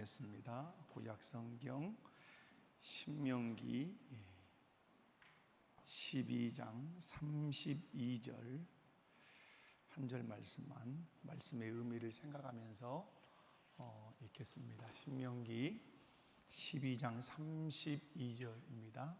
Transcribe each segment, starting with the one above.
겠습니다. 구약성경 신명기 12장 32절 한 절 말씀만 말씀의 의미를 생각하면서 읽겠습니다. 신명기 12장 32절입니다.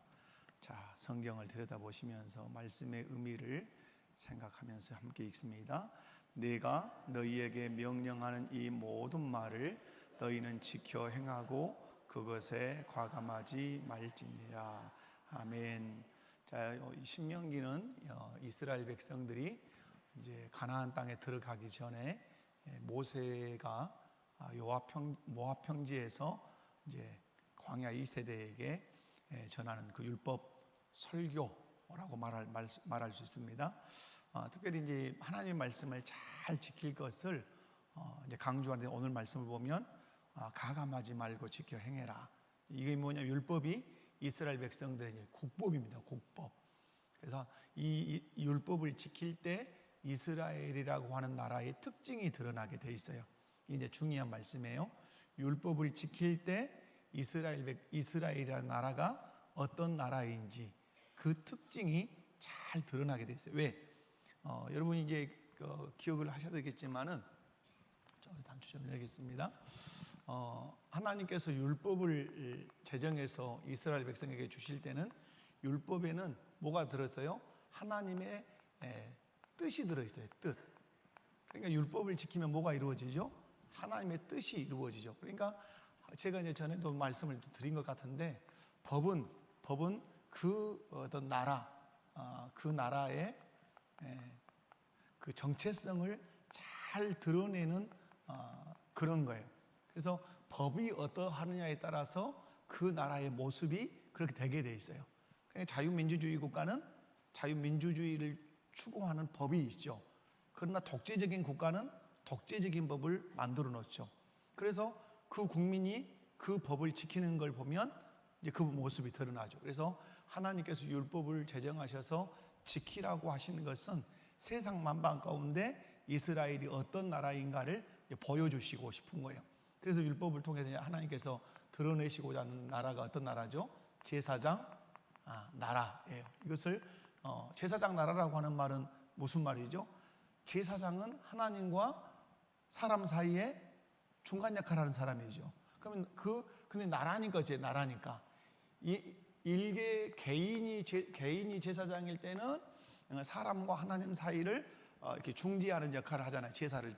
자, 성경을 들여다보시면서 말씀의 의미를 생각하면서 함께 읽습니다. 내가 너희에게 명령하는 이 모든 말을 너희는 지켜 행하고 그것에 과감하지 말지니라. 아멘. 자, 신명기는 이스라엘 백성들이 이제 가나안 땅에 들어가기 전에 모세가 모압 평지에서 이제 광야 2세대에게 전하는 그 율법 설교라고 말할 수 있습니다. 특별히 이제 하나님의 말씀을 잘 지킬 것을 이제 강조하는데, 오늘 말씀을 보면 가감하지 말고 지켜 행해라. 이게 뭐냐, 율법이 이스라엘 백성들의 국법입니다. 국법. 그래서 이 율법을 지킬 때 이스라엘이라고 하는 나라의 특징이 드러나게 돼 있어요. 이게 이제 중요한 말씀이에요. 율법을 지킬 때 이스라엘이라는 나라가 어떤 나라인지 그 특징이 잘 드러나게 돼 있어요. 왜? 여러분이 이제 기억을 하셔야 되겠지만은, 저 단추 좀 열겠습니다. 하나님께서 율법을 제정해서 이스라엘 백성에게 주실 때는 율법에는 뭐가 들었어요? 하나님의 뜻이 들어있어요. 뜻. 그러니까 율법을 지키면 뭐가 이루어지죠? 하나님의 뜻이 이루어지죠. 그러니까 제가 이제 전에도 말씀을 드린 것 같은데, 법은 그 어떤 나라, 그 나라의 그 정체성을 잘 드러내는 그런 거예요. 그래서 법이 어떠하느냐에 따라서 그 나라의 모습이 그렇게 되게 돼 있어요. 그러니까 자유민주주의 국가는 자유민주주의를 추구하는 법이 있죠. 그러나 독재적인 국가는 독재적인 법을 만들어 놓죠. 그래서 그 국민이 그 법을 지키는 걸 보면 이제 그 모습이 드러나죠. 그래서 하나님께서 율법을 제정하셔서 지키라고 하시는 것은 세상 만방 가운데 이스라엘이 어떤 나라인가를 보여주시고 싶은 거예요. 그래서 율법을 통해서 하나님께서 드러내시고자 하는 나라가 어떤 나라죠? 제사장 나라예요. 이것을 제사장 나라라고 하는 말은 무슨 말이죠? 제사장은 하나님과 사람 사이에 중간 역할을 하는 사람이죠. 그러면 근데 나라니까, 나라니까. 일개 개인이 제사장일 때는 사람과 하나님 사이를 이렇게 중지하는 역할을 하잖아요. 제사를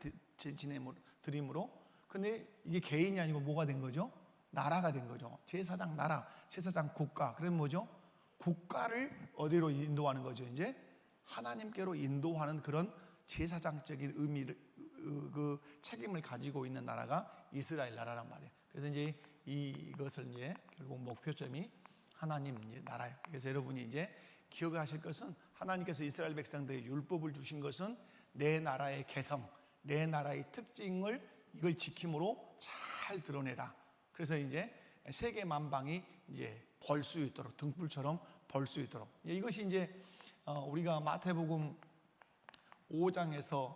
드림으로. 근데 이게 개인이 아니고 뭐가 된 거죠? 나라가 된 거죠. 제사장 나라, 제사장 국가. 그럼 뭐죠? 국가를 어디로 인도하는 거죠? 이제 하나님께로 인도하는 그런 제사장적인 의미를, 그 책임을 가지고 있는 나라가 이스라엘 나라란 말이에요. 그래서 이제 이것을 이제 결국 목표점이 하나님 나라예요. 그래서 여러분이 이제 기억을 하실 것은, 하나님께서 이스라엘 백성들에게 율법을 주신 것은 내 나라의 개성, 내 나라의 특징을 이걸 지킴으로 잘 드러내라. 그래서 이제 세계 만방이 이제 볼 수 있도록, 등불처럼 볼 수 있도록. 이것이 이제 우리가 마태복음 5장에서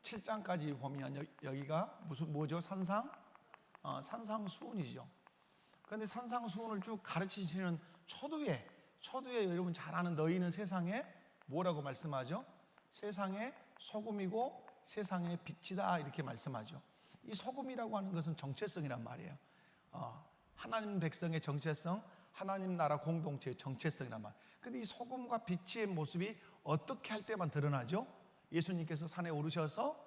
7장까지 보면 여기가 뭐죠? 산상수훈이죠. 그런데 산상수훈을 쭉 가르치시는 초두에 여러분 잘 아는 너희는 세상에 뭐라고 말씀하죠? 세상의 소금이고 세상의 빛이다, 이렇게 말씀하죠. 이 소금이라고 하는 것은 정체성이란 말이에요. 하나님 백성의 정체성, 하나님 나라 공동체의 정체성이란 말. 그런데 이 소금과 빛의 모습이 어떻게 할 때만 드러나죠? 예수님께서 산에 오르셔서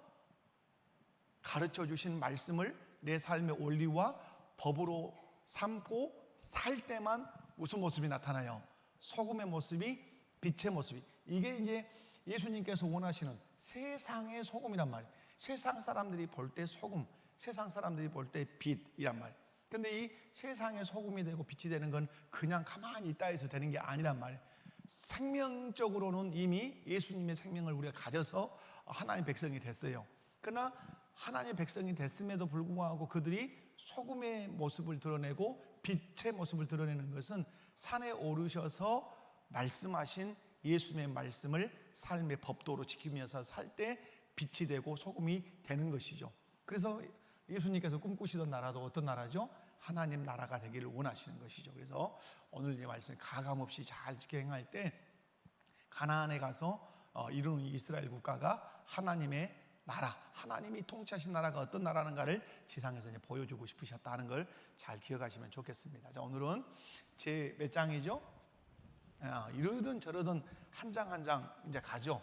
가르쳐 주신 말씀을 내 삶의 원리와 법으로 삼고 살 때만 무슨 모습이 나타나요? 소금의 모습이, 빛의 모습이. 이게 이제 예수님께서 원하시는 세상의 소금이란 말이에요. 세상 사람들이 볼 때 소금, 세상 사람들이 볼 때 빛이란 말이에요. 근데 이 세상의 소금이 되고 빛이 되는 건 그냥 가만히 있다 해서 되는 게 아니란 말이에요. 생명적으로는 이미 예수님의 생명을 우리가 가져서 하나님의 백성이 됐어요. 그러나 하나님의 백성이 됐음에도 불구하고 그들이 소금의 모습을 드러내고 빛의 모습을 드러내는 것은 산에 오르셔서 말씀하신 예수님의 말씀을 삶의 법도로 지키면서 살 때 빛이 되고 소금이 되는 것이죠. 그래서 예수님께서 꿈꾸시던 나라도 어떤 나라죠? 하나님 나라가 되기를 원하시는 것이죠. 그래서 오늘 이 말씀 가감없이 잘 지켜행할 때 가나안에 가서 이루는 이스라엘 국가가 하나님의 나라, 하나님이 통치하신 나라가 어떤 나라인가를 지상에서 이제 보여주고 싶으셨다는 걸 잘 기억하시면 좋겠습니다. 자, 오늘은 제 몇 장이죠? 이러든 저러든 한 장 한 장 이제 가죠.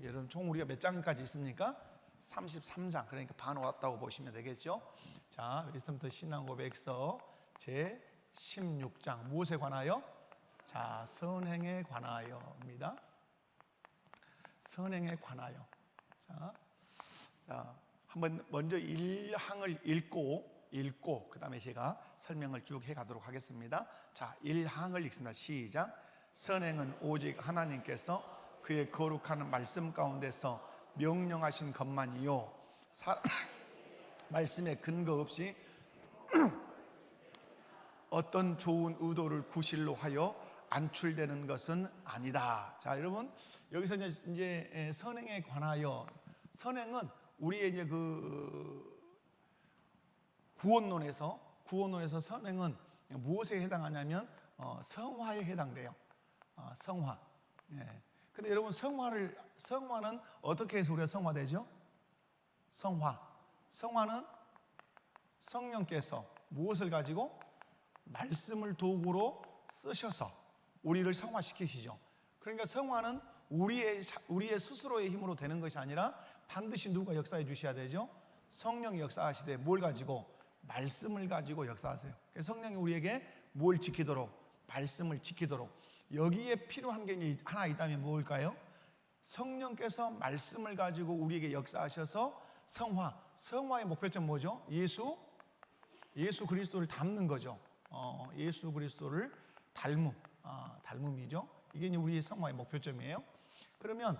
여러분 총 우리가 몇 장까지 있습니까? 33장, 그러니까 반 왔다고 보시면 되겠죠. 자, 웨스턴부터 신앙 고백서 제 16장 무엇에 관하여? 자, 선행에 관하여입니다. 선행에 관하여. 자, 한번 먼저 1항을 읽고 그 다음에 제가 설명을 쭉 해가도록 하겠습니다. 자, 1항을 읽습니다. 시작. 선행은 오직 하나님께서 그의 거룩한 말씀 가운데서 명령하신 것만이요 말씀에 근거 없이 어떤 좋은 의도를 구실로 하여 안출되는 것은 아니다. 자, 여러분 여기서 이제 선행에 관하여, 선행은 우리의 이제 그 구원론에서 선행은 무엇에 해당하냐면 성화에 해당돼요. 성화. 예. 근데 여러분 성화는 어떻게 해서 우리가 성화되죠? 성화는 성령께서 무엇을 가지고? 말씀을 도구로 쓰셔서 우리를 성화시키시죠. 그러니까 성화는 우리의 스스로의 힘으로 되는 것이 아니라 반드시 누가 역사해 주셔야 되죠? 성령이 역사하시되 뭘 가지고? 말씀을 가지고 역사하세요. 그래서 성령이 우리에게 뭘 지키도록? 말씀을 지키도록. 여기에 필요한 게 하나 있다면 뭘까요? 성령께서 말씀을 가지고 우리에게 역사하셔서 성화의 목표점 뭐죠? 예수 그리스도를 닮는 거죠. 예수 그리스도를 닮음이죠. 이게 이제 우리의 성화의 목표점이에요. 그러면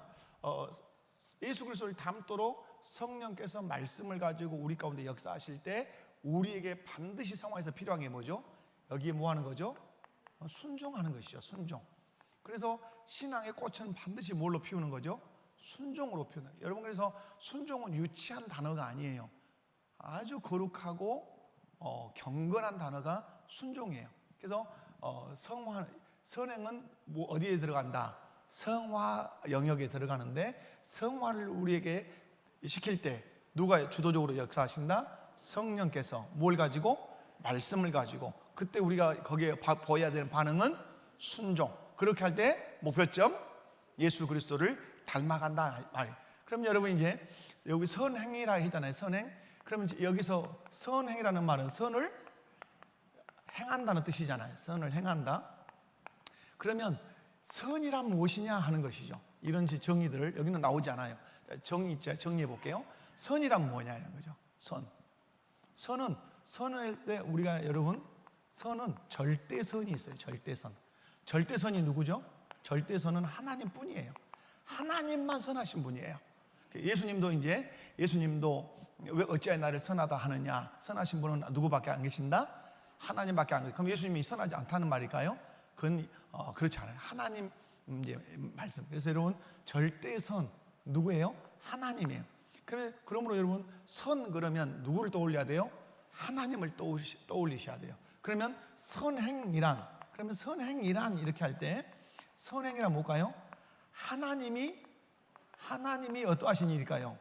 예수 그리스도를 닮도록 성령께서 말씀을 가지고 우리 가운데 역사하실 때 우리에게 반드시 성화에서 필요한 게 뭐죠? 여기에 뭐 하는 거죠? 순종하는 것이죠. 순종. 그래서 신앙의 꽃은 반드시 뭘로 피우는 거죠? 순종으로 피우는 거예요. 여러분, 그래서 순종은 유치한 단어가 아니에요. 아주 거룩하고 경건한 단어가 순종이에요. 그래서 선행은 뭐 어디에 들어간다? 성화 영역에 들어가는데, 성화를 우리에게 시킬 때 누가 주도적으로 역사하신다? 성령께서 뭘 가지고? 말씀을 가지고. 그때 우리가 거기에 보여야 되는 반응은 순종. 그렇게 할 때 목표점 예수 그리스도를 닮아간다 말이에요. 그럼 여러분 이제 여기 선행이라 했잖아요. 선행. 그러면 여기서 선행이라는 말은 선을 행한다는 뜻이잖아요. 선을 행한다. 그러면 선이란 무엇이냐 하는 것이죠. 이런 정의들을 여기는 나오지 않아요. 정리해 볼게요. 선이란 뭐냐는 거죠. 선을 때 우리가 여러분, 선은 절대선이 있어요. 절대선이 누구죠? 절대선은 하나님 뿐이에요. 하나님만 선하신 분이에요. 예수님도 왜 어찌하여 나를 선하다 하느냐? 선하신 분은 누구밖에 안 계신다? 하나님밖에 안 계신다. 그럼 예수님이 선하지 않다는 말일까요? 그건 그렇지 않아요. 하나님 이제 말씀. 그래서 여러분 절대선 누구예요? 하나님이에요. 그러므로 여러분 그러면 누구를 떠올려야 돼요? 하나님을 떠올리셔야 돼요. 그러면 선행이란 이렇게 할 때 선행이란 뭘까요? 하나님이 어떠하신 일일까요?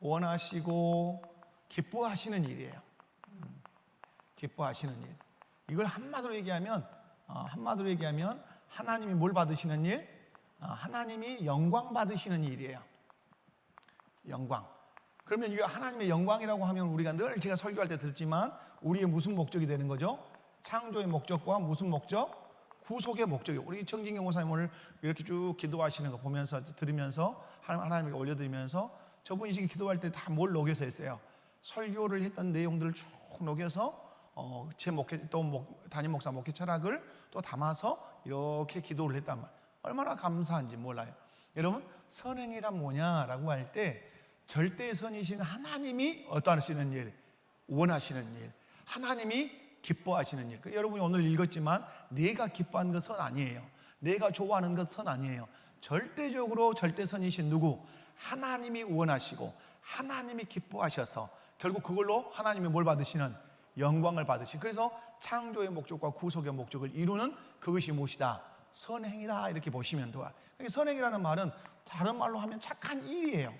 원하시고 기뻐하시는 일이에요. 기뻐하시는 일. 이걸 한마디로 얘기하면 하나님이 뭘 받으시는 일? 하나님이 영광 받으시는 일이에요. 영광. 그러면 이거 하나님의 영광이라고 하면 우리가 늘 제가 설교할 때 들었지만 우리의 무슨 목적이 되는 거죠? 창조의 목적과 무슨 목적? 구속의 목적이에요. 우리 정진경 목사님 오늘 이렇게 쭉 기도하시는 거 보면서 들으면서 하나님에게 올려드리면서 저분이 지금 기도할 때 다 뭘 녹여서 했어요? 설교를 했던 내용들을 쭉 녹여서 제 목회 또 담임 목사 목회 철학을 또 담아서 이렇게 기도를 했단 말이에요. 얼마나 감사한지 몰라요. 여러분 선행이란 뭐냐라고 할 때 절대선이신 하나님이 어떠하시는 일? 원하시는 일. 하나님이 기뻐하시는 일. 여러분이 오늘 읽었지만 내가 기뻐하는 건 선 아니에요. 내가 좋아하는 건 선 아니에요. 절대적으로 절대선이신 누구? 하나님이 원하시고 하나님이 기뻐하셔서 결국 그걸로 하나님이 뭘 받으시는? 영광을 받으시는. 그래서 창조의 목적과 구속의 목적을 이루는 그것이 무엇이다? 선행이다, 이렇게 보시면 돼요. 선행이라는 말은 다른 말로 하면 착한 일이에요.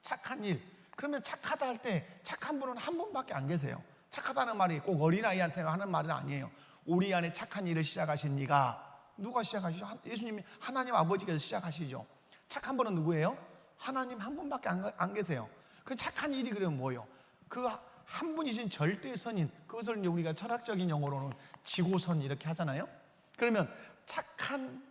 착한 일. 그러면 착하다 할 때 착한 분은 한 분밖에 안 계세요. 착하다는 말이 꼭 어린아이한테 하는 말은 아니에요. 우리 안에 착한 일을 시작하신 이가, 누가 시작하시죠? 예수님이, 하나님 아버지께서 시작하시죠. 착한 분은 누구예요? 하나님 한 분밖에 안 계세요. 그 착한 일이 그러면 뭐예요? 그 한 분이신 절대 선인, 그것을 이제 우리가 철학적인 용어로는 지고선 이렇게 하잖아요. 그러면 착한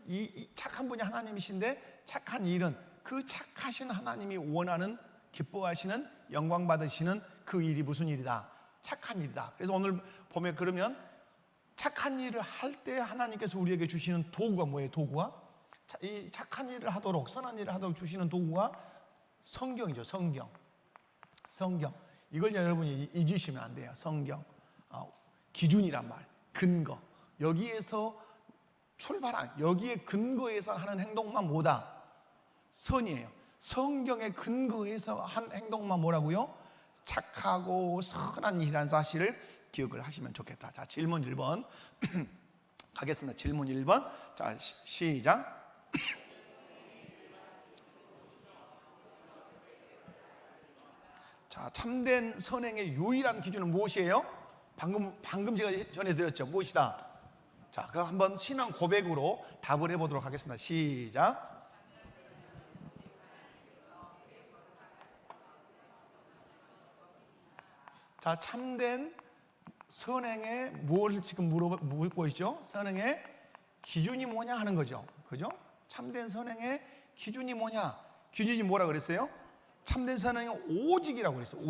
분이 하나님이신데 착한 일은 그 착하신 하나님이 원하는, 기뻐하시는, 영광 받으시는 그 일이 무슨 일이다? 착한 일이다. 그래서 오늘 보면 그러면 착한 일을 할 때 하나님께서 우리에게 주시는 도구가 뭐예요? 도구가? 이 착한 일을 하도록, 선한 일을 하도록 주시는 도구가 성경이죠. 성경. 이걸 여러분이 잊으시면 안 돼요. 성경. 기준이란 말, 근거. 여기에서 출발한, 여기에 근거해서 하는 행동만 뭐다? 선이에요. 성경의 근거해서 한 행동만 뭐라고요? 착하고 선한 일이라는 사실을 기억을 하시면 좋겠다. 자, 질문 1번 가겠습니다. 질문 1번. 자, 시작. 자, 참된 선행의 유일한 기준은 무엇이에요? 방금 제가 전해드렸죠. 무엇이다? 자, 그럼 한번 신앙 고백으로 답을 해보도록 하겠습니다. 시작. 자, 참된 선행의 뭘 지금 묻고 있죠? 선행의 기준이 뭐냐 하는 거죠. 그죠? 참된 선행의 기준이 뭐냐? 기준이 뭐라 그랬어요? 참된 선행은 오직이라고 그랬어요.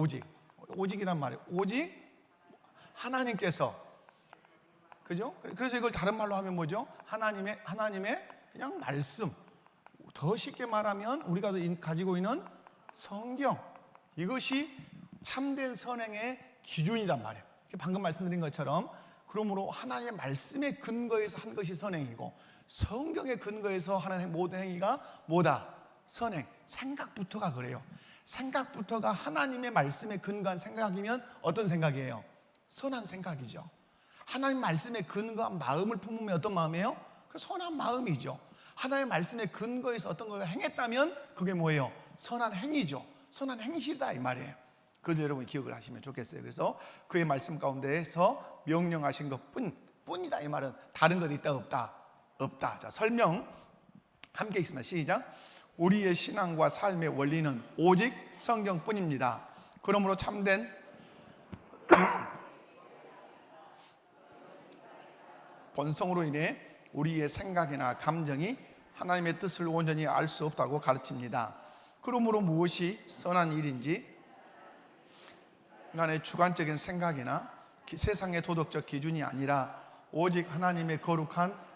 오직이란 말이에요. 오직 하나님께서. 그죠? 그래서 이걸 다른 말로 하면 뭐죠? 하나님의 그냥 말씀. 더 쉽게 말하면 우리가 가지고 있는 성경. 이것이 참된 선행의 기준이란 말이에요. 방금 말씀드린 것처럼, 그러므로 하나님의 말씀에 근거해서 한 것이 선행이고, 성경에 근거해서 하는 모든 행위가 뭐다? 선행. 생각부터가 그래요. 생각부터가 하나님의 말씀에 근거한 생각이면 어떤 생각이에요? 선한 생각이죠. 하나님 말씀에 근거한 마음을 품으면 어떤 마음이에요? 그 선한 마음이죠. 하나님의 말씀에 근거해서 어떤 걸 행했다면 그게 뭐예요? 선한 행위죠. 선한 행실이다 이 말이에요. 그걸 여러분이 기억을 하시면 좋겠어요. 그래서 그의 말씀 가운데에서 명령하신 것뿐이다 이 말은 다른 것 있다 없다. 자, 설명 함께 읽습니다. 시작. 우리의 신앙과 삶의 원리는 오직 성경뿐입니다. 그러므로 참된 본성으로 인해 우리의 생각이나 감정이 하나님의 뜻을 온전히 알 수 없다고 가르칩니다. 그러므로 무엇이 선한 일인지 인간의 주관적인 생각이나 세상의 도덕적 기준이 아니라 오직 하나님의 거룩한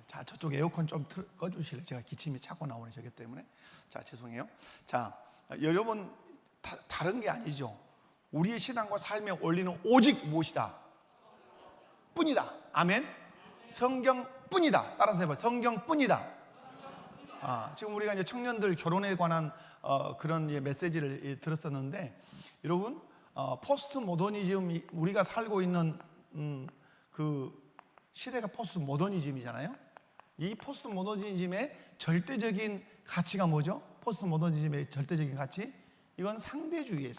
자, 저쪽 에어컨 좀 꺼주실래요? 제가 기침이 차고 나오는 저기 때문에. 자, 죄송해요. 자, 여러분 다른 게 아니죠. 우리의 신앙과 삶의 원리는 오직 무엇이다? 뿐이다. 아멘. 성경뿐이다. 따라서 해봐요. 성경뿐이다. 지금 우리가 이제 청년들 결혼에 관한 그런 메시지를 들었었는데, 여러분 포스트 모더니즘, 우리가 살고 있는 그 시대가 포스트 모더니즘이잖아요. 이 포스트 모더니즘의 절대적인 가치가 뭐죠? 포스트 모더니즘의 절대적인 가치? 이건 상대주의예요.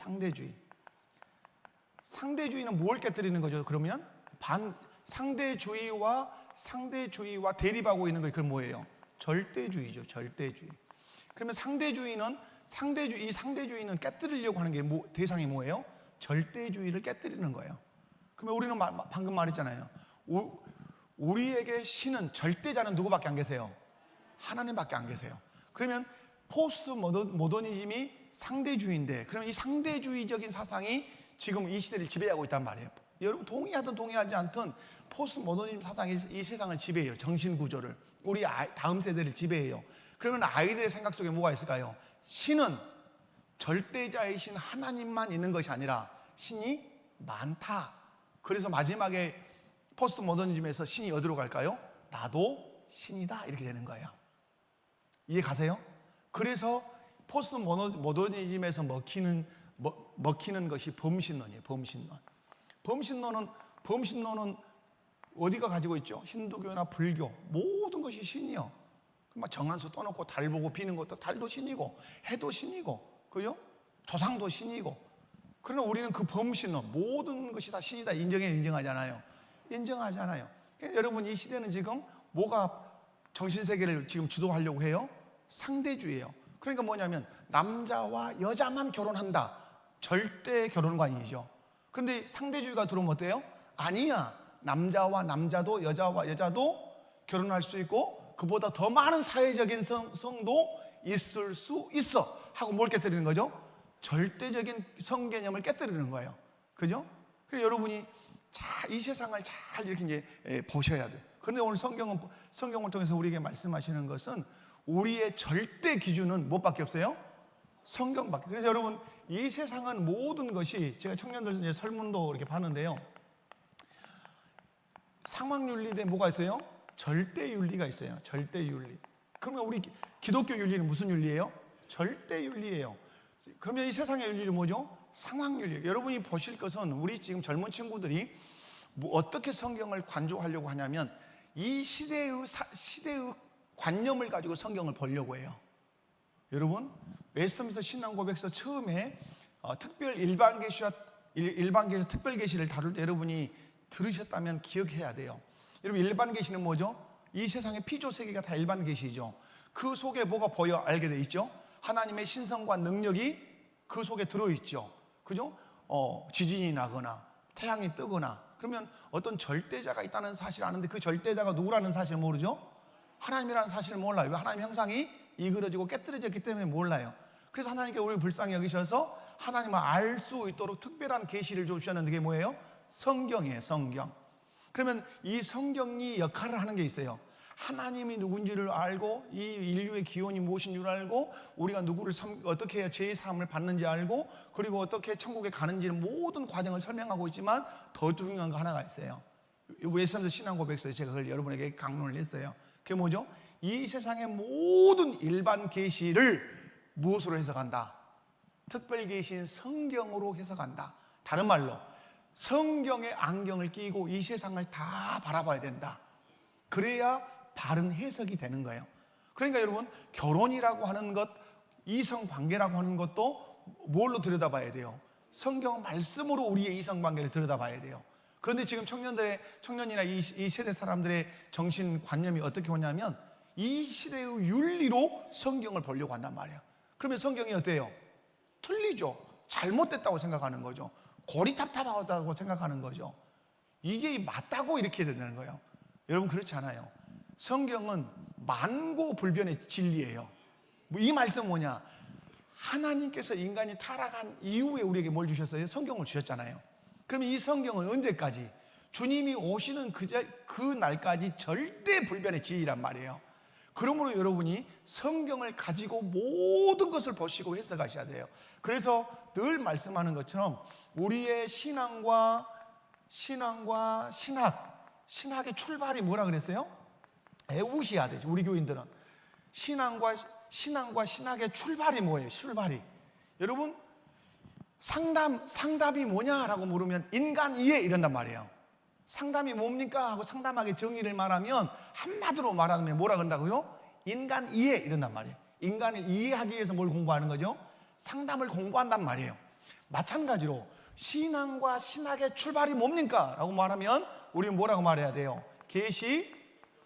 상대주의는 뭘 깨뜨리는 거죠? 그러면 상대주의와 대립하고 있는 거, 그건 뭐예요? 절대주의죠. 절대주의. 그러면 이 상대주의는 깨뜨리려고 하는 게 대상이 뭐예요? 절대주의를 깨뜨리는 거예요. 그러면 우리는 방금 말했잖아요. 우리에게 신은, 절대자는 누구밖에 안 계세요? 하나님밖에 안 계세요. 그러면 포스트 모더니즘이 상대주의인데, 그러면 이 상대주의적인 사상이 지금 이 시대를 지배하고 있단 말이에요. 여러분 동의하든 동의하지 않든 포스트 모더니즘 사상이 이 세상을 지배해요. 정신구조를, 우리 다음 세대를 지배해요. 그러면 아이들의 생각 속에 뭐가 있을까요? 신은 절대자이신 하나님만 있는 것이 아니라 신이 많다. 그래서 마지막에 포스트 모더니즘에서 신이 어디로 갈까요? 나도 신이다 이렇게 되는 거예요. 이해 가세요? 그래서 포스트 모더니즘에서 먹히는 것이 범신론이에요. 범신론은 어디가 가지고 있죠? 힌두교나 불교 모든 것이 신이요. 막 정한수 떠놓고 달 보고 비는 것도 달도 신이고 해도 신이고, 그죠? 조상도 신이고. 그러나 우리는 그 범신론 모든 것이 다 신이다 인정하잖아요. 그러니까 여러분, 이 시대는 지금 뭐가 정신세계를 지금 주도하려고 해요? 상대주의예요. 그러니까 뭐냐면 남자와 여자만 결혼한다. 절대 결혼관이죠. 그런데 상대주의가 들어오면 어때요? 아니야. 남자와 남자도 여자와 여자도 결혼할 수 있고 그보다 더 많은 사회적인 성도 있을 수 있어 하고 뭘 깨뜨리는 거죠? 절대적인 성 개념을 깨뜨리는 거예요. 그죠? 그래서 여러분이 이 세상을 잘 이렇게 이제 보셔야 돼요. 그런데 오늘 성경을 통해서 우리에게 말씀하시는 것은 우리의 절대 기준은 무엇밖에 없어요? 성경밖에. 그래서 여러분, 이 세상은 모든 것이, 제가 청년들 이제 설문도 이렇게 봤는데요. 상황윤리대 뭐가 있어요? 절대윤리가 있어요. 절대윤리. 그러면 우리 기독교 윤리는 무슨 윤리예요? 절대윤리예요. 그러면 이 세상의 윤리는 뭐죠? 상황윤리. 여러분이 보실 것은 우리 지금 젊은 친구들이 어떻게 성경을 관조하려고 하냐면 이 시대의 관념을 가지고 성경을 보려고 해요. 여러분, 웨스트민스터 신앙고백서 처음에 특별 일반계시와 일반계시 특별계시를 다룰 때 여러분이 들으셨다면 기억해야 돼요. 여러분, 일반계시는 뭐죠? 이 세상의 피조세계가 다 일반계시죠. 그 속에 뭐가 보여 알게 돼 있죠? 하나님의 신성과 능력이 그 속에 들어있죠. 그죠? 지진이 나거나 태양이 뜨거나 그러면 어떤 절대자가 있다는 사실을 아는데 그 절대자가 누구라는 사실을 모르죠? 하나님이라는 사실을 몰라요. 하나님의 형상이 이그러지고 깨뜨려졌기 때문에 몰라요. 그래서 하나님께 우리를 불쌍히 여기셔서 하나님을 알 수 있도록 특별한 계시를 주셨는데 그게 뭐예요? 성경이에요. 성경. 그러면 이 성경이 역할을 하는 게 있어요. 하나님이 누군지를 알고 이 인류의 기원이 무엇인 줄 알고 우리가 누구를 어떻게 해야 죄의 사함을 받는지 알고 그리고 어떻게 천국에 가는지는 모든 과정을 설명하고 있지만 더 중요한 거 하나가 있어요. 웨스트민스터 신앙고백서에 제가 그걸 여러분에게 강론을 했어요. 그게 뭐죠? 이 세상의 모든 일반 계시를 무엇으로 해석한다? 특별 계시인 성경으로 해석한다. 다른 말로 성경의 안경을 끼고 이 세상을 다 바라봐야 된다. 그래야 바른 해석이 되는 거예요. 그러니까 여러분, 결혼이라고 하는 것, 이성관계라고 하는 것도 뭘로 들여다봐야 돼요? 성경 말씀으로 우리의 이성관계를 들여다봐야 돼요. 그런데 지금 청년이나 이 세대 사람들의 정신관념이 어떻게 오냐면 이 시대의 윤리로 성경을 보려고 한단 말이에요. 그러면 성경이 어때요? 틀리죠. 잘못됐다고 생각하는 거죠. 고리탑답하다고 생각하는 거죠. 이게 맞다고 이렇게 되는 거예요. 여러분, 그렇지 않아요. 성경은 만고불변의 진리예요. 이 말씀은 뭐냐? 하나님께서 인간이 타락한 이후에 우리에게 뭘 주셨어요? 성경을 주셨잖아요. 그러면 이 성경은 언제까지? 주님이 오시는 그 날까지 절대 불변의 진리란 말이에요. 그러므로 여러분이 성경을 가지고 모든 것을 보시고 해석하셔야 돼요. 그래서 늘 말씀하는 것처럼 우리의 신앙의 출발이 뭐라 그랬어요? 애우셔야 되죠. 우리 교인들은 신앙과 신학의 출발이 뭐예요? 출발이 여러분, 상담이 뭐냐라고 물으면 인간 이해 이런단 말이에요. 상담이 뭡니까? 하고 상담하게 정의를 말하면 한마디로 말하면 뭐라 그런다고요? 인간 이해 이런단 말이에요. 인간을 이해하기 위해서 뭘 공부하는 거죠? 상담을 공부한단 말이에요. 마찬가지로 신앙과 신학의 출발이 뭡니까? 라고 말하면 우리는 뭐라고 말해야 돼요? 계시,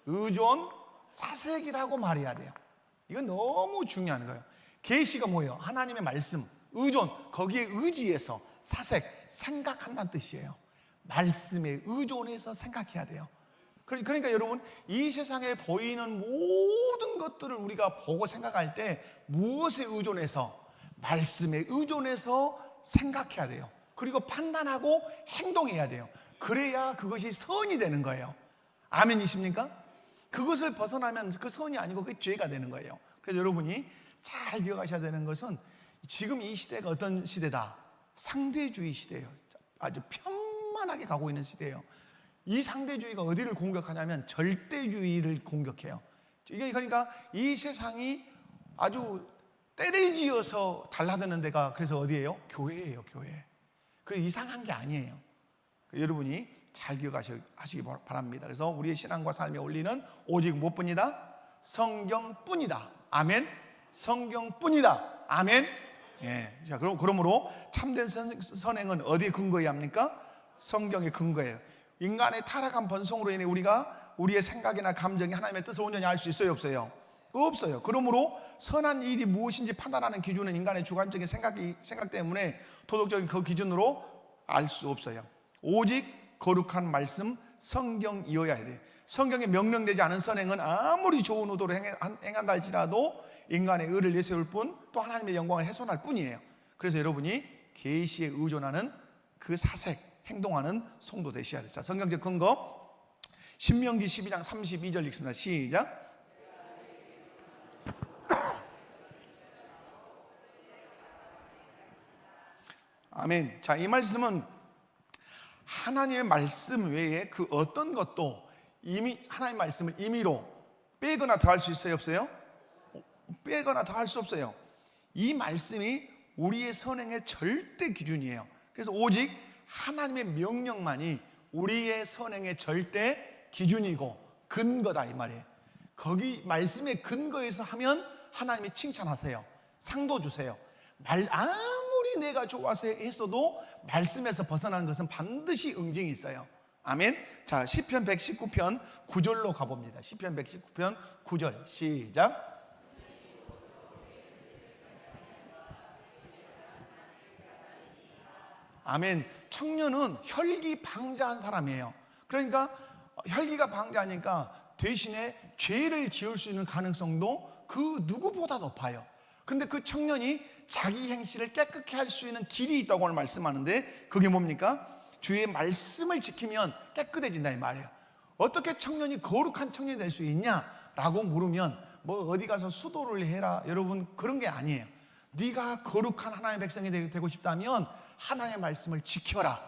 의존, 사색이라고 말해야 돼요. 이건 너무 중요한 거예요. 계시가 뭐예요? 하나님의 말씀. 의존, 거기에 의지해서. 사색, 생각한다는 뜻이에요. 말씀에 의존해서 생각해야 돼요. 그러니까 여러분, 이 세상에 보이는 모든 것들을 우리가 보고 생각할 때 무엇에 의존해서? 말씀에 의존해서 생각해야 돼요. 그리고 판단하고 행동해야 돼요. 그래야 그것이 선이 되는 거예요. 아멘이십니까? 그것을 벗어나면 그 선이 아니고 그게 죄가 되는 거예요. 그래서 여러분이 잘 기억하셔야 되는 것은 지금 이 시대가 어떤 시대다? 상대주의 시대예요. 아주 평안하게 가고 있는 시대예요. 이 상대주의가 어디를 공격하냐면 절대주의를 공격해요. 이게 그러니까 이 세상이 아주 때를 지어서 달라드는 데가 그래서 어디예요? 교회예요, 교회. 그 이상한 게 아니에요. 여러분이 잘 기억하시기 바랍니다. 그래서 우리의 신앙과 삶에 올리는 오직 무엇뿐이다? 성경뿐이다. 아멘. 성경뿐이다. 아멘. 예. 자, 그러므로 참된 선행은 어디에 근거해야 합니까? 성경에 근거해요. 인간의 타락한 본성으로 인해 우리가 우리의 생각이나 감정이 하나님의 뜻을 온전히 알 수 있어요, 없어요? 없어요. 그러므로 선한 일이 무엇인지 판단하는 기준은 인간의 주관적인 생각 때문에 도덕적인 그 기준으로 알 수 없어요. 오직 거룩한 말씀 성경이어야 돼. 성경에 명령되지 않은 선행은 아무리 좋은 의도로 행한다 할지라도 인간의 의를 내세울 뿐 또 하나님의 영광을 훼손할 뿐이에요. 그래서 여러분이 계시에 의존하는 그 사색 행동하는 성도 되셔야 돼요. 자, 성경적 근거 신명기 12장 32절 읽습니다. 시작. 아멘. 자, 이 말씀은 하나님의 말씀 외에 그 어떤 것도 이미 하나님의 말씀을 임의로 빼거나 더할 수 있어요, 없어요? 빼거나 더할 수 없어요. 이 말씀이 우리의 선행의 절대 기준이에요. 그래서 오직 하나님의 명령만이 우리의 선행의 절대 기준이고 근거다 이 말이에요. 거기 말씀의 근거에서 하면 하나님이 칭찬하세요. 상도 주세요. 아무리 내가 좋아서 했어도 말씀에서 벗어나는 것은 반드시 응징이 있어요. 아멘. 자, 시편 119편 9절로 가봅니다. 시편 119편 9절 시작. 아멘. 청년은 혈기방자한 사람이에요. 그러니까 혈기가 방자하니까 대신에 죄를 지을 수 있는 가능성도 그 누구보다 높아요. 근데 그 청년이 자기 행실을 깨끗게 할 수 있는 길이 있다고 오늘 말씀하는데 그게 뭡니까? 주의 말씀을 지키면 깨끗해진다 이 말이에요. 어떻게 청년이 거룩한 청년이 될 수 있냐라고 물으면 뭐 어디 가서 수도를 해라 여러분 그런 게 아니에요. 네가 거룩한 하나님의 백성이 되고 싶다면 하나님의 말씀을 지켜라.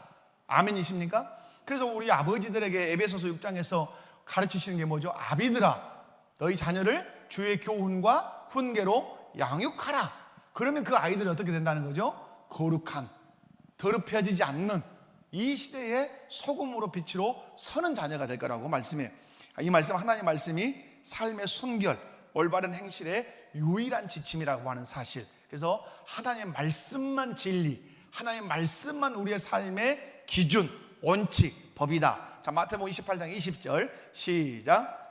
아멘이십니까? 그래서 우리 아버지들에게 에베소서 6장에서 가르치시는 게 뭐죠? 아비들아 너희 자녀를 주의 교훈과 훈계로 양육하라. 그러면 그 아이들이 어떻게 된다는 거죠? 거룩한, 더럽혀지지 않는 이 시대의 소금으로 빛으로 서는 자녀가 될 거라고 말씀해요. 이 말씀 하나님의 말씀이 삶의 순결, 올바른 행실의 유일한 지침이라고 하는 사실. 그래서 하나님의 말씀만 진리, 하나님의 말씀만 우리의 삶의 기준, 원칙, 법이다. 자, 마태복음 28장 20절 시작.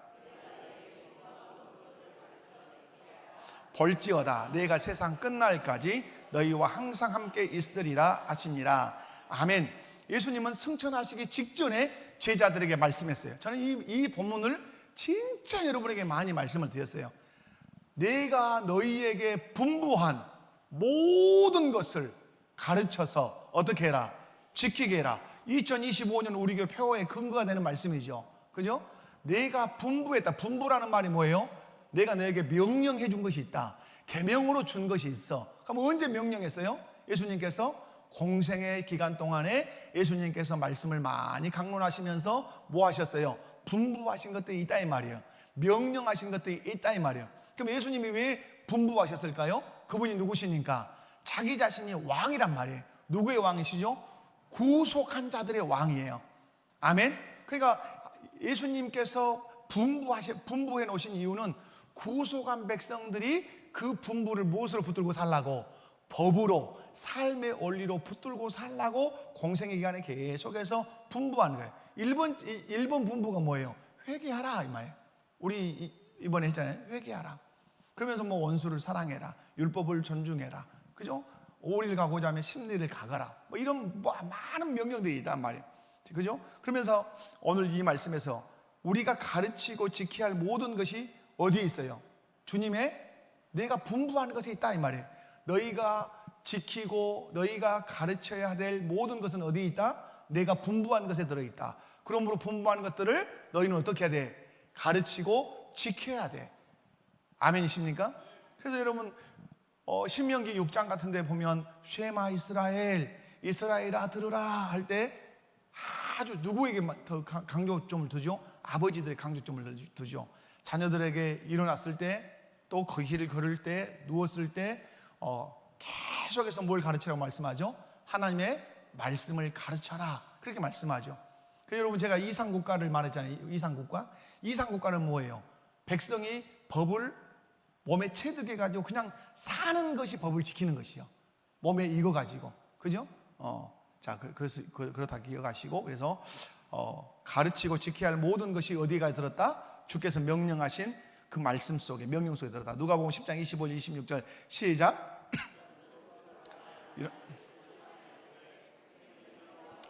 볼지어다 내가 세상 끝날까지 너희와 항상 함께 있으리라 하시니라. 아멘. 예수님은 승천하시기 직전에 제자들에게 말씀했어요. 저는 이 본문을 진짜 여러분에게 많이 말씀을 드렸어요. 내가 너희에게 분부한 모든 것을 가르쳐서 어떻게 해라? 지키게 해라. 2025년 우리 교회 표어의 근거가 되는 말씀이죠. 그죠? 내가 분부했다. 분부라는 말이 뭐예요? 내가 너에게 명령해 준 것이 있다. 계명으로 준 것이 있어. 그럼 언제 명령했어요? 예수님께서 공생의 기간 동안에 예수님께서 말씀을 많이 강론하시면서 뭐 하셨어요? 분부하신 것들이 있다 이 말이에요. 명령하신 것들이 있다 이 말이에요. 그럼 예수님이 왜 분부하셨을까요? 그분이 누구시니까? 자기 자신이 왕이란 말이에요. 누구의 왕이시죠? 구속한 자들의 왕이에요. 아멘. 그러니까 예수님께서 분부해 놓으신 이유는 구속한 백성들이 그 분부를 무엇으로 붙들고 살라고? 법으로, 삶의 원리로 붙들고 살라고 공생의 기간에 계속해서 분부하는 거예요. 1번 분부가 뭐예요? 회개하라 이 말이에요. 우리 이번에 했잖아요. 회개하라. 그러면서 뭐 원수를 사랑해라, 율법을 존중해라, 그죠? 오리를 가고자 하면 십리를 가거라. 뭐 이런 많은 명령들이 있단 말이에요. 그죠? 그러면서 오늘 이 말씀에서 우리가 가르치고 지켜야 할 모든 것이 어디에 있어요? 주님의 내가 분부하는 것에 있다 이 말이에요. 너희가 지키고 너희가 가르쳐야 될 모든 것은 어디에 있다? 내가 분부하는 것에 들어있다. 그러므로 분부하는 것들을 너희는 어떻게 해야 돼? 가르치고 지켜야 돼. 아멘이십니까? 그래서 여러분 신명기 6장 같은 데 보면 쉐마 이스라엘, 이스라엘아 들으라 할 때 아주 누구에게 더 강조점을 두죠? 아버지들의 강조점을 두죠. 자녀들에게 일어났을 때, 또 그 길을 걸을 때, 누웠을 때 계속해서 뭘 가르치라고 말씀하죠? 하나님의 말씀을 가르쳐라, 그렇게 말씀하죠. 그래서 여러분, 제가 이상국가를 말했잖아요. 이상국가는 뭐예요? 백성이 법을 몸에 체득해가지고 그냥 사는 것이 법을 지키는 것이요, 몸에 익어가지고. 그죠? 자, 그렇다 기억하시고, 그래서 가르치고 지켜야 할 모든 것이 어디가 들었다? 주께서 명령하신 그 말씀 속에, 명령 속에 들었다. 누가복음 10장 25절 26절 시작.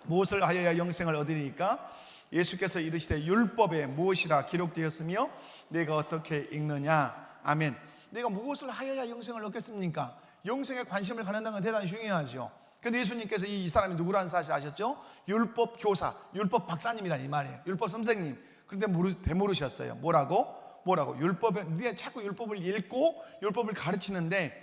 무엇을 하여야 영생을 얻으리까? 예수께서 이르시되 율법에 무엇이라 기록되었으며 내가 어떻게 읽느냐. 아멘. 내가 무엇을 하여야 영생을 얻겠습니까? 영생에 관심을 갖는다는 건 대단히 중요하죠. 근데 예수님께서 이 사람이 누구라는 사실 아셨죠? 율법 교사, 율법 박사님이란 이 말이에요. 율법 선생님. 그런데 되물으셨어요. 뭐라고? 율법에, 네가 자꾸 율법을 읽고 율법을 가르치는데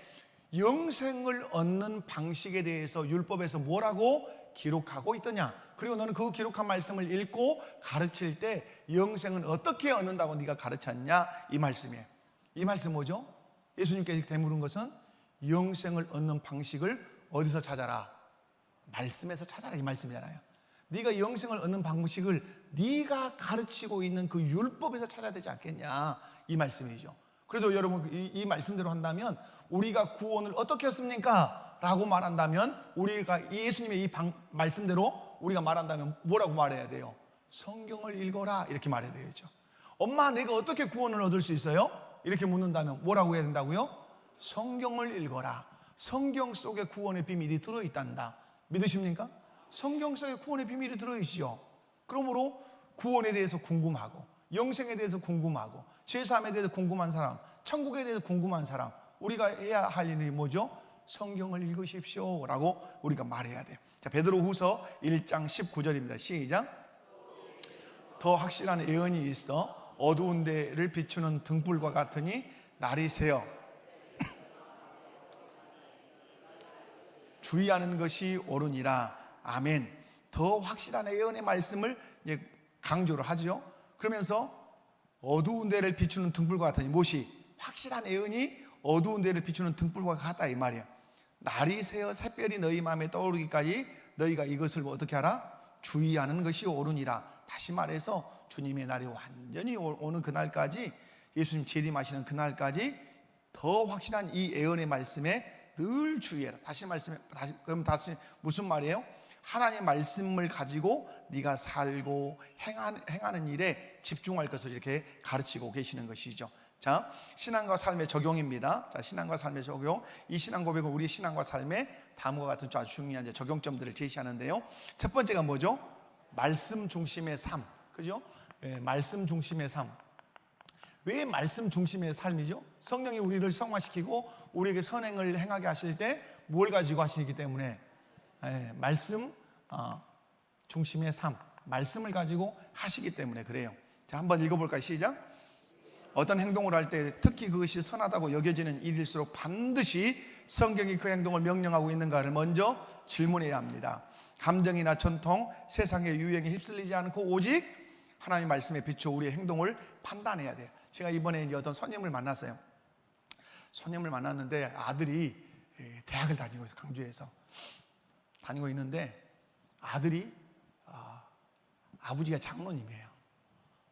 영생을 얻는 방식에 대해서 율법에서 뭐라고 기록하고 있더냐? 그리고 너는 그 기록한 말씀을 읽고 가르칠 때 영생은 어떻게 얻는다고 네가 가르쳤냐? 이 말씀이에요. 이 말씀 뭐죠? 예수님께서 되물은 것은 영생을 얻는 방식을 어디서 찾아라? 말씀에서 찾아라, 이 말씀이잖아요. 네가 영생을 얻는 방식을 네가 가르치고 있는 그 율법에서 찾아야 되지 않겠냐, 이 말씀이죠. 그래서 여러분, 이 말씀대로 한다면 우리가 구원을 어떻게 했습니까? 라고 말한다면, 우리가 예수님의 이 말씀대로 우리가 말한다면 뭐라고 말해야 돼요? 성경을 읽어라, 이렇게 말해야 되겠죠. 엄마, 내가 어떻게 구원을 얻을 수 있어요? 이렇게 묻는다면 뭐라고 해야 된다고요? 성경을 읽어라. 성경 속에 구원의 비밀이 들어있단다. 믿으십니까? 성경 속에 구원의 비밀이 들어있죠. 그러므로 구원에 대해서 궁금하고, 영생에 대해서 궁금하고, 죄사함에 대해서 궁금한 사람, 천국에 대해서 궁금한 사람, 우리가 해야 할 일이 뭐죠? 성경을 읽으십시오 라고 우리가 말해야 돼요. 자, 베드로후서 1장 19절입니다. 시작. 더 확실한 예언이 있어 어두운 데를 비추는 등불과 같으니 날이 새어 주의하는 것이 옳으니라. 아멘. 더 확실한 예언의 말씀을 이제 강조를 하죠. 그러면서 어두운 데를 비추는 등불과 같으니, 무엇이? 확실한 예언이 어두운 데를 비추는 등불과 같다, 이 말이에요. 날이 새어 샛별이 너희 마음에 떠오르기까지 너희가 이것을 어떻게 하라? 주의하는 것이 옳으니라. 다시 말해서 주님의 날이 완전히 오는 그날까지, 예수님 재림하시는 그날까지 더 확실한 이 예언의 말씀에 늘 주의해라. 그럼 다시 무슨 말이에요? 하나님의 말씀을 가지고 네가 살고 행하는 일에 집중할 것을 이렇게 가르치고 계시는 것이죠. 자, 신앙과 삶의 적용입니다. 자, 신앙과 삶의 적용. 이 신앙 고백은 우리 신앙과 삶에 다음과 같은 아주 중요한 적용점들을 제시하는데요. 첫 번째가 뭐죠? 말씀 중심의 삶. 그죠? 네, 말씀 중심의 삶. 왜 말씀 중심의 삶이죠? 성령이 우리를 성화시키고 우리에게 선행을 행하게 하실 때 뭘 가지고 하시기 때문에, 말씀 중심의 삶, 말씀을 가지고 하시기 때문에 그래요. 자, 한번 읽어볼까요? 시작. 어떤 행동을 할 때 특히 그것이 선하다고 여겨지는 일일수록 반드시 성경이 그 행동을 명령하고 있는가를 먼저 질문해야 합니다. 감정이나 전통, 세상의 유행에 휩쓸리지 않고 오직 하나님의 말씀에 비춰 우리의 행동을 판단해야 돼요. 제가 이번에 이제 어떤 손님을 만났어요. 손님을 만났는데 아들이 대학을 다니고 있어요. 강주에서 다니고 있는데 아들이 아버지가 장로님이에요.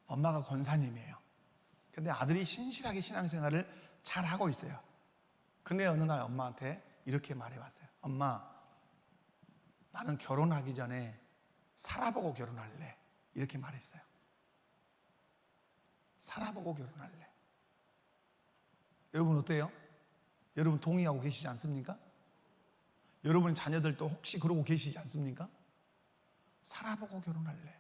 엄마가 권사님이에요. 근데 아들이 신실하게 신앙생활을 잘 하고 있어요. 근데 어느 날 엄마한테 이렇게 말해봤어요. 엄마, 나는 결혼하기 전에 살아보고 결혼할래. 이렇게 말했어요. 살아보고 결혼할래. 여러분 어때요? 여러분 동의하고 계시지 않습니까? 여러분 자녀들도 혹시 그러고 계시지 않습니까? 살아보고 결혼할래.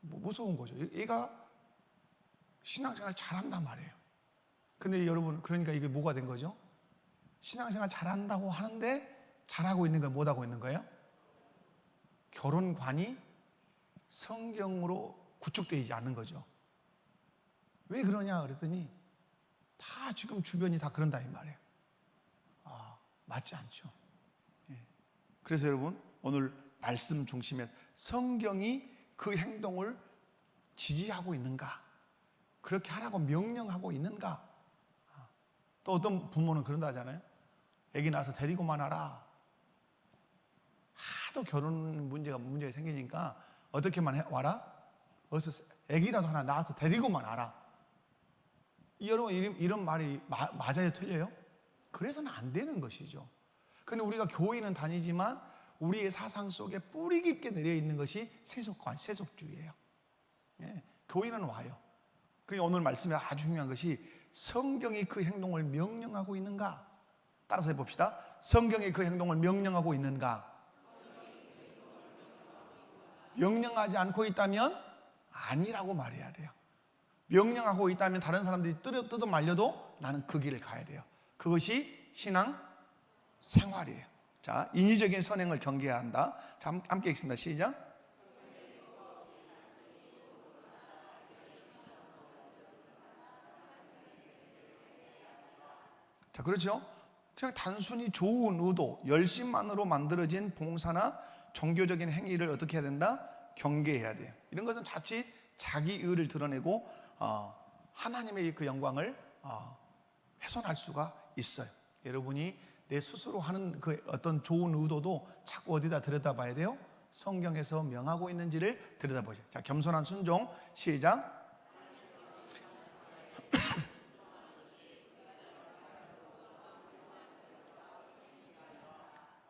뭐 무서운 거죠. 얘가 신앙생활 잘한단 말이에요. 근데 여러분, 그러니까 이게 뭐가 된 거죠? 신앙생활 잘한다고 하는데 잘하고 있는 건 못하고 있는 거예요? 결혼관이 성경으로 구축되지 않는 거죠. 왜 그러냐 그랬더니 다 지금 주변이 다 그런다 이 말이에요. 맞지 않죠. 그래서 여러분, 오늘 말씀 중심에 성경이 그 행동을 지지하고 있는가, 그렇게 하라고 명령하고 있는가. 또 어떤 부모는 그런다 하잖아요. 애기 낳아서 데리고만 와라. 하도 결혼 문제가 생기니까 어떻게만 와라? 어서 애기라도 하나 낳아서 데리고만 와라. 여러분, 이런 말이 맞아요, 틀려요? 그래서는 안 되는 것이죠. 그런데 우리가 교회는 다니지만 우리의 사상 속에 뿌리 깊게 내려 있는 것이 세속관, 세속주의예요. 예, 교회는 와요. 그리고 오늘 말씀에 아주 중요한 것이 성경이 그 행동을 명령하고 있는가? 따라서 해봅시다. 성경이 그 행동을 명령하고 있는가? 명령하지 않고 있다면 아니라고 말해야 돼요. 명령하고 있다면 다른 사람들이 뜯어 말려도 나는 그 길을 가야 돼요. 그것이 신앙 생활이에요. 자, 인위적인 선행을 경계해야 한다. 자, 함께 읽습니다. 시작. 자, 그렇죠? 그냥 단순히 좋은 의도, 열심만으로 만들어진 봉사나 종교적인 행위를 어떻게 해야 된다? 경계해야 돼요. 이런 것은 자칫 자기 의를 드러내고 하나님의 그 영광을 훼손할 수가 있어요. 여러분이 내 스스로 하는 그 어떤 좋은 의도도 자꾸 어디다 들여다봐야 돼요? 성경에서 명하고 있는지를 들여다보죠. 자, 겸손한 순종, 시작.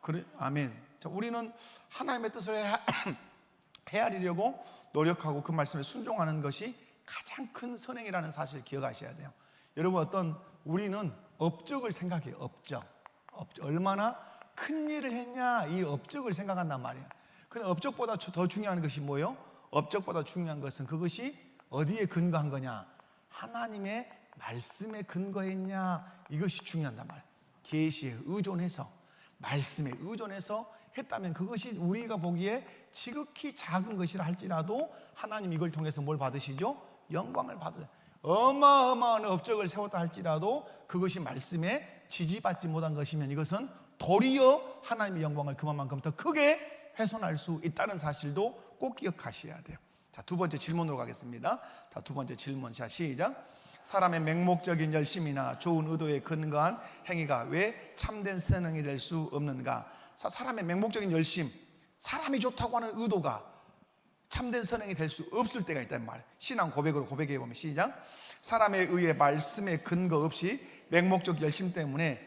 그래, 아멘. 자, 우리는 하나님의 뜻을 헤아리려고 노력하고 그 말씀에 순종하는 것이 가장 큰 선행이라는 사실을 기억하셔야 돼요. 여러분, 우리는 업적을 생각해요. 업적. 얼마나 큰 일을 했냐, 이 업적을 생각한단 말이에요. 근데 업적보다 더 중요한 것이 뭐예요? 업적보다 중요한 것은 그것이 어디에 근거한 거냐? 하나님의 말씀에 근거했냐? 이것이 중요하단 말이에요. 계시에 의존해서, 말씀에 의존해서 했다면 그것이 우리가 보기에 지극히 작은 것이라 할지라도 하나님 이걸 통해서 뭘 받으시죠? 영광을 받으세요. 어마어마한 업적을 세웠다 할지라도 그것이 말씀에 지지받지 못한 것이면 이것은 도리어 하나님의 영광을 그만큼 더 크게 훼손할 수 있다는 사실도 꼭 기억하셔야 돼요. 자, 두 번째 질문으로 가겠습니다. 자, 두 번째 질문. 자, 시작. 사람의 맹목적인 열심이나 좋은 의도에 근거한 행위가 왜 참된 선행이 될 수 없는가? 사람의 맹목적인 열심, 사람이 좋다고 하는 의도가 참된 선행이 될 수 없을 때가 있단 말이에요. 신앙 고백으로 고백해 보면 시작. 사람에 의해 말씀에 근거 없이 맹목적 열심 때문에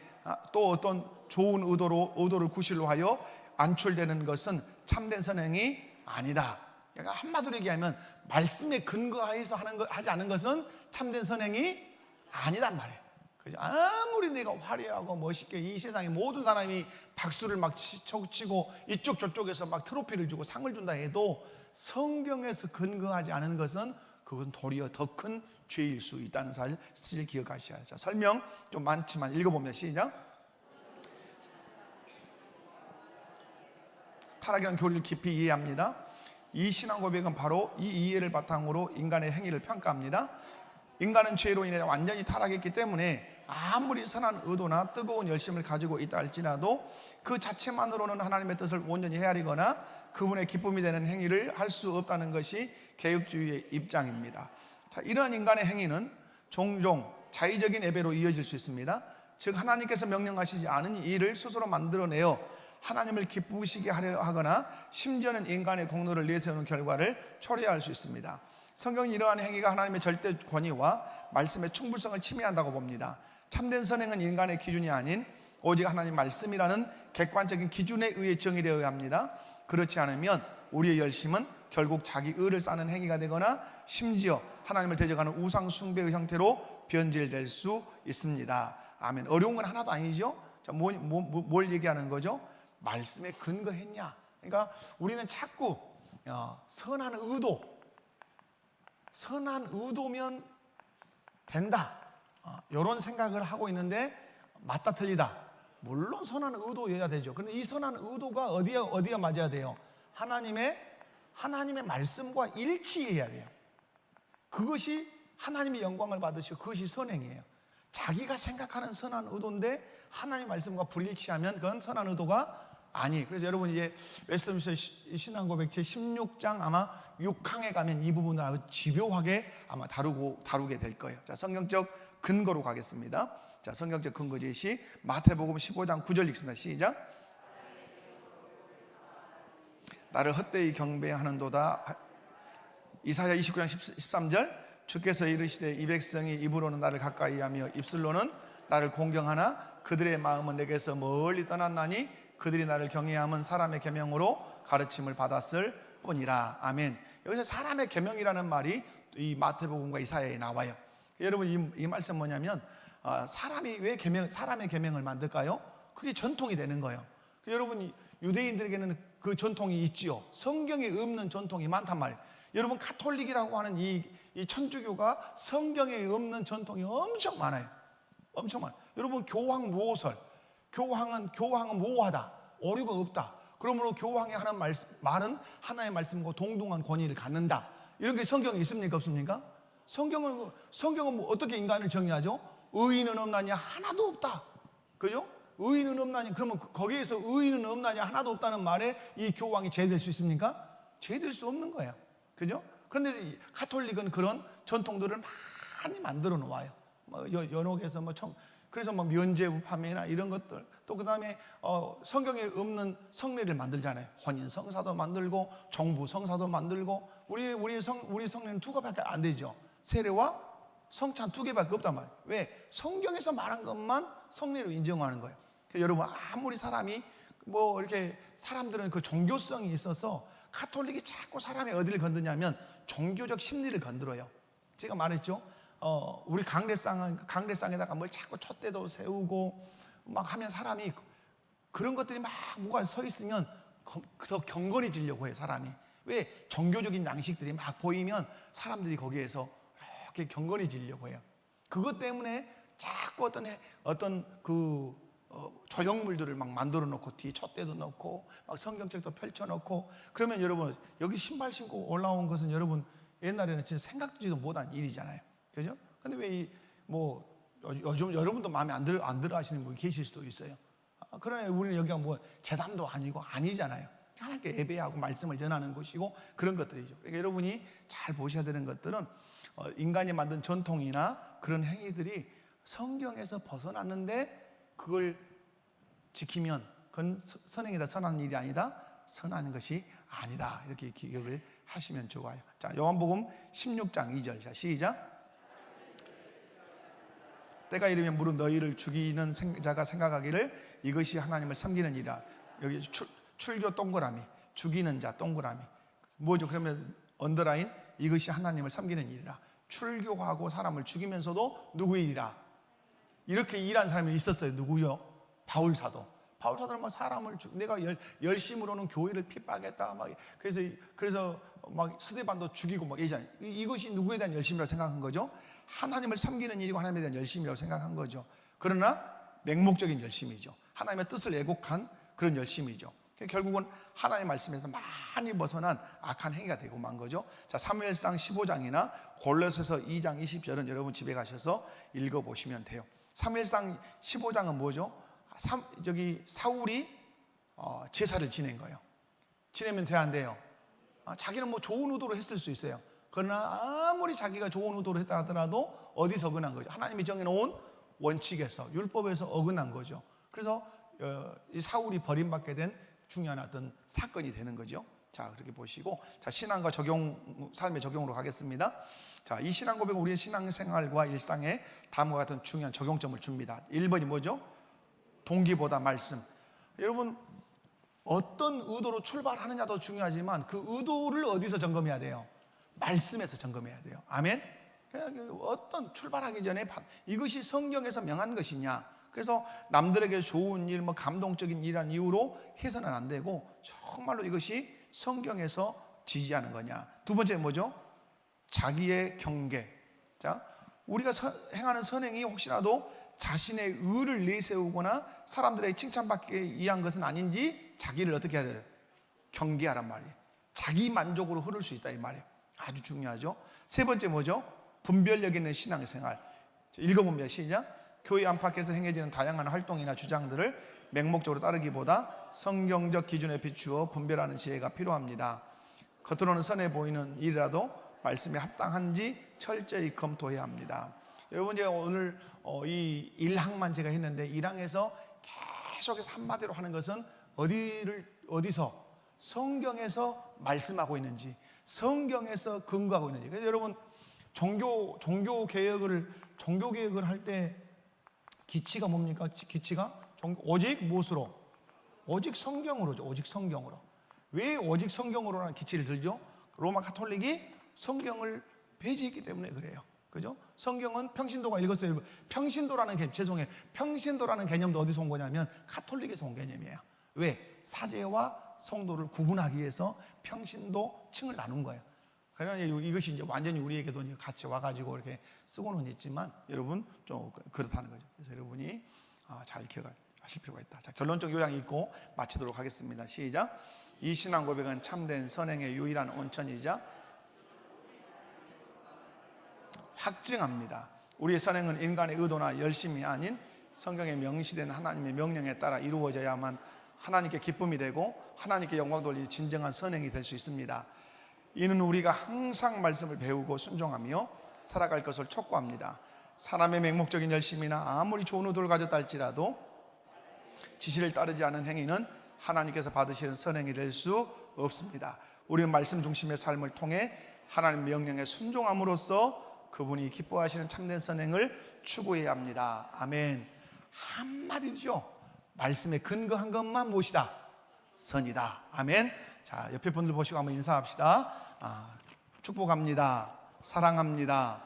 또 어떤 좋은 의도를 구실로 하여 안출되는 것은 참된 선행이 아니다. 그러니까 한마디로 얘기하면 말씀에 근거해서 하지 않은 것은 참된 선행이 아니단 말이에요. 아무리 내가 화려하고 멋있게 이 세상의 모든 사람이 박수를 막 치고 이쪽 저쪽에서 막 트로피를 주고 상을 준다 해도 성경에서 근거하지 않은 것은 그건 도리어 더 큰 죄일 수 있다는 사실을 기억하셔야 해요. 설명 좀 많지만 읽어보면 시작. 타락이라는 교리를 깊이 이해합니다. 이 신앙 고백은 바로 이 이해를 바탕으로 인간의 행위를 평가합니다. 인간은 죄로 인해 완전히 타락했기 때문에 아무리 선한 의도나 뜨거운 열심을 가지고 있다 할지라도 그 자체만으로는 하나님의 뜻을 온전히 헤아리거나 그분의 기쁨이 되는 행위를 할 수 없다는 것이 개혁주의의 입장입니다. 자, 이러한 인간의 행위는 종종 자의적인 예배로 이어질 수 있습니다. 즉 하나님께서 명령하시지 않은 일을 스스로 만들어내어 하나님을 기쁘시게 하려 하거나 심지어는 인간의 공로를 내세우는 결과를 초래할 수 있습니다. 성경은 이러한 행위가 하나님의 절대 권위와 말씀의 충분성을 침해한다고 봅니다. 참된 선행은 인간의 기준이 아닌 오직 하나님 말씀이라는 객관적인 기준에 의해 정의되어야 합니다. 그렇지 않으면 우리의 열심은 결국 자기 의를 쌓는 행위가 되거나 심지어 하나님을 대적하는 우상 숭배의 형태로 변질될 수 있습니다. 아멘. 어려운 건 하나도 아니죠. 자, 뭘 얘기하는 거죠? 말씀에 근거했냐? 그러니까 우리는 자꾸 선한 의도면 된다, 이런 생각을 하고 있는데 맞다 틀리다. 물론 선한 의도여야 되죠. 그런데 이 선한 의도가 어디가 맞아야 돼요? 하나님의 말씀과 일치해야 돼요. 그것이 하나님의 영광을 받으시고 그것이 선행이에요. 자기가 생각하는 선한 의도인데 하나님의 말씀과 불일치하면 그건 선한 의도가 아니. 그래서 여러분 이제 웨스트민스터 신앙고백 제 16장 아마 6항에 가면 이 부분을 아주 집요하게 아마 다루게 될 거예요. 자, 성경적 근거로 가겠습니다. 자, 성경적 근거 제시 마태복음 15장 9절 읽습니다. 시작. 나를 헛되이 경배하는도다. 이사야 29장 13절 주께서 이르시되 이 백성이 입으로는 나를 가까이하며 입술로는 나를 공경하나 그들의 마음은 내게서 멀리 떠났나니 그들이 나를 경외함은 사람의 계명으로 가르침을 받았을 뿐이라. 아멘. 여기서 사람의 계명이라는 말이 이 마태복음과 이사야에 나와요. 여러분 이 말씀 뭐냐면 사람이 왜 사람의 계명을 만들까요? 그게 전통이 되는 거예요. 여러분 유대인들에게는 그 전통이 있지요. 성경에 없는 전통이 많단 말이에요. 여러분 카톨릭이라고 하는 이 천주교가 성경에 없는 전통이 엄청 많아요. 엄청 많아요. 여러분 교황 모호설, 교황은 모호하다, 오류가 없다. 그러므로 교황이 하는 말은 하나의 말씀과 동등한 권위를 갖는다. 이런 게 성경에 있습니까 없습니까? 성경은 뭐 어떻게 인간을 정의하죠? 의인은 없나니 하나도 없다. 그죠? 의인은 없나니, 그러면 거기에서 의인은 없나니 하나도 없다는 말에 이 교황이 죄될 수 있습니까? 죄될 수 없는 거예요. 그죠? 그런데 카톨릭은 그런 전통들을 많이 만들어 놓아요. 연옥에서 그래서 면죄부판매나 이런 것들, 또 그 다음에 성경에 없는 성례를 만들잖아요. 혼인 성사도 만들고 종부 성사도 만들고. 우리 성례는 두 개밖에 안 되죠. 세례와 성찬 두 개밖에 없단 말이에요. 왜? 성경에서 말한 것만 성례로 인정하는 거예요. 여러분 아무리 이렇게 사람들은 그 종교성이 있어서 카톨릭이 자꾸 사람의 어디를 건드냐면 종교적 심리를 건드려요. 제가 말했죠. 우리 강례상에다가 뭘 자꾸 촛대도 세우고 막 하면 사람이 그런 것들이 막 뭐가 서 있으면 더 경건해지려고 해요. 사람이. 왜? 종교적인 양식들이 막 보이면 사람들이 거기에서 이렇게 경건해지려고 해요. 그것 때문에 자꾸 어떤 조형물들을 막 만들어 놓고 뒤에 촛대도 넣고 막 성경책도 펼쳐 놓고. 그러면 여러분 여기 신발 신고 올라온 것은 여러분 옛날에는 진짜 생각지도 못한 일이잖아요. 그죠? 근데 왜 요즘 여러분도 마음에 안 들어 하시는 분이 계실 수도 있어요. 그러나 우리는 여기가 재단도 아니고 아니잖아요. 하나님께 예배하고 말씀을 전하는 곳이고 그런 것들이죠. 그러니까 여러분이 잘 보셔야 되는 것들은 인간이 만든 전통이나 그런 행위들이 성경에서 벗어났는데 그걸 지키면 그건 선행이다, 선한 일이 아니다, 선한 것이 아니다. 이렇게 기억을 하시면 좋아요. 자, 요한복음 16장 2절. 자, 시작. 때가 이르면 무릇 너희를 죽이는 자가 생각하기를 이것이 하나님을 섬기는 일이라. 여기 출교 동그라미, 죽이는 자 동그라미. 뭐죠? 그러면 언더라인, 이것이 하나님을 섬기는 일이라. 출교하고 사람을 죽이면서도 누구의 일이라? 이렇게 일한 사람이 있었어요. 누구요? 바울사도. 바울사도는 사람을 내가 열심으로는 교회를 핍박했다. 그래서 스데반도 죽이고 예전에 이것이 누구에 대한 열심이라고 생각한 거죠? 하나님을 섬기는 일이고 하나님에 대한 열심이라고 생각한 거죠. 그러나 맹목적인 열심이죠. 하나님의 뜻을 왜곡한 그런 열심이죠. 결국은 하나님의 말씀에서 많이 벗어난 악한 행위가 되고 만 거죠. 자, 사무엘상 15장이나 골로새서 2장 20절은 여러분 집에 가셔서 읽어보시면 돼요. 사무엘상 15장은 뭐죠? 사울이 제사를 지낸 거예요. 지내면 돼야 안 돼요? 자기는 좋은 의도로 했을 수 있어요. 그러나 아무리 자기가 좋은 의도로 했다 하더라도 어디서 어긋난 거죠? 하나님이 정해놓은 원칙에서, 율법에서 어긋난 거죠. 그래서 이 사울이 버림받게 된 중요한 어떤 사건이 되는 거죠. 자, 그렇게 보시고, 자, 신앙과 삶의 적용으로 가겠습니다. 자, 이 신앙 고백은 우리의 신앙생활과 일상에 다음과 같은 중요한 적용점을 줍니다. 1번이 뭐죠? 동기보다 말씀. 여러분 어떤 의도로 출발하느냐도 중요하지만 그 의도를 어디서 점검해야 돼요? 말씀에서 점검해야 돼요. 아멘. 어떤 출발하기 전에 이것이 성경에서 명한 것이냐. 그래서 남들에게 좋은 일, 감동적인 일이란 이유로 해서는 안 되고 정말로 이것이 성경에서 지지하는 거냐. 두 번째 뭐죠? 자기의 경계. 자, 우리가 행하는 선행이 혹시라도 자신의 의를 내세우거나 사람들에게 칭찬받기 위한 것은 아닌지 자기를 어떻게 해야 돼요? 경계하란 말이에요. 자기 만족으로 흐를 수 있다 이 말이에요. 아주 중요하죠. 세 번째 뭐죠? 분별력 있는 신앙생활. 읽어봅니다. 시작. 교회 안팎에서 행해지는 다양한 활동이나 주장들을 맹목적으로 따르기보다 성경적 기준에 비추어 분별하는 지혜가 필요합니다. 겉으로는 선해 보이는 일이라도 말씀에 합당한지 철저히 검토해야 합니다. 여러분, 이제 오늘 이 1항만 제가 했는데 1항에서 계속해서 한마디로 하는 것은 어디서 성경에서 말씀하고 있는지, 성경에서 근거하고 있는지. 그래서 여러분, 종교 개혁을 할 때 기치가 뭡니까? 기치가 오직 무엇으로? 오직 성경으로죠. 오직 성경으로. 왜 오직 성경으로라는 기치를 들죠? 로마 가톨릭이 성경을 배제했기 때문에 그래요. 그죠? 성경은 평신도가 읽었어요. 평신도라는 개념도 어디서 온 거냐면 가톨릭에서 온 개념이에요. 왜? 사제와 성도를 구분하기 위해서 평신도 층을 나눈 거예요. 그러나 이것이 이제 완전히 우리에게도 이제 같이 와가지고 이렇게 쓰고는 있지만 여러분 좀 그렇다는 거죠. 그래서 여러분이 잘 기억하실 필요가 있다. 자, 결론적 요약이 있고 마치도록 하겠습니다. 시작. 이 신앙 고백은 참된 선행의 유일한 온천이자 확증합니다. 우리의 선행은 인간의 의도나 열심이 아닌 성경에 명시된 하나님의 명령에 따라 이루어져야만 하나님께 기쁨이 되고 하나님께 영광 돌리는 진정한 선행이 될 수 있습니다. 이는 우리가 항상 말씀을 배우고 순종하며 살아갈 것을 촉구합니다. 사람의 맹목적인 열심이나 아무리 좋은 의도를 가졌다 할지라도 지시를 따르지 않은 행위는 하나님께서 받으시는 선행이 될 수 없습니다. 우리는 말씀 중심의 삶을 통해 하나님 명령에 순종함으로써 그분이 기뻐하시는 참된 선행을 추구해야 합니다. 아멘. 한마디죠. 말씀에 근거한 것만 무엇이다? 선이다. 아멘. 자, 옆에 분들 보시고 한번 인사합시다. 축복합니다. 사랑합니다.